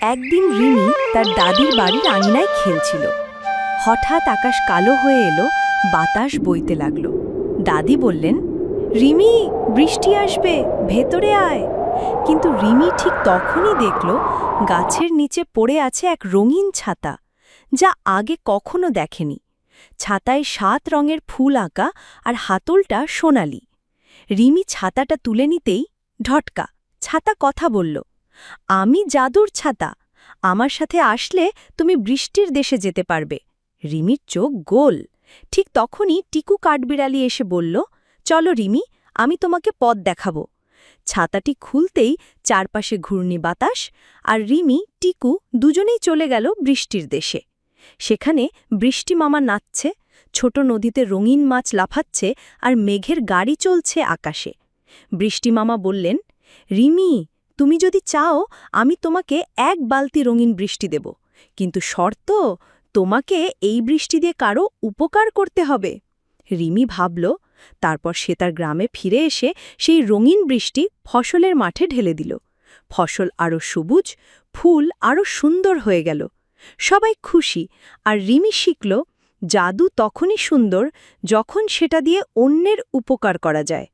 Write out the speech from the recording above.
একদিন রিমি তার দাদির বাড়ির আঙিনায় খেলছিল। হঠাৎ আকাশ কালো হয়ে এলো, বাতাস বইতে লাগলো। দাদি বললেন, রিমি, বৃষ্টি আসবে, ভেতরে আয়। কিন্তু রিমি ঠিক তখনই দেখল গাছের নিচে পড়ে আছে এক রঙিন ছাতা, যা আগে কখনো দেখেনি। ছাতায় 7 রঙের ফুল আঁকা আর হাতলটা সোনালি। রিমি ছাতাটা তুলে নিতেই ঢটকা, ছাতা কথা বলল, আমি জাদুর ছাতা, আমার সাথে আসলে তুমি বৃষ্টির দেশে যেতে পারবে। রিমির চোখ গোল। ঠিক তখনই টিকু কাঠবিড়ালি এসে বলল, চলো রিমি, আমি তোমাকে পথ দেখাবো। ছাতাটি খুলতেই চারপাশে ঘূর্ণি বাতাস, আর রিমি টিকু দুজনেই চলে গেল বৃষ্টির দেশে। সেখানে বৃষ্টি মামা নাচছে, ছোট নদীতে রঙিন মাছ লাফাচ্ছে, আর মেঘের গাড়ি চলছে আকাশে। বৃষ্টি মামা বললেন, রিমি, তুমি যদি চাও আমি তোমাকে 1 বালতি রঙিন বৃষ্টি দেব, কিন্তু শর্ত, তোমাকে এই বৃষ্টি দিয়ে কারো উপকার করতে হবে। রিমি ভাবল, তারপর সে তার গ্রামে ফিরে এসে সেই রঙিন বৃষ্টি ফসলের মাঠে ঢেলে দিল। ফসল আরও সবুজ, ফুল আরও সুন্দর হয়ে গেল। সবাই খুশি, আর রিমি শিখল, জাদু তখনই সুন্দর যখন সেটা দিয়ে অন্যের উপকার করা যায়।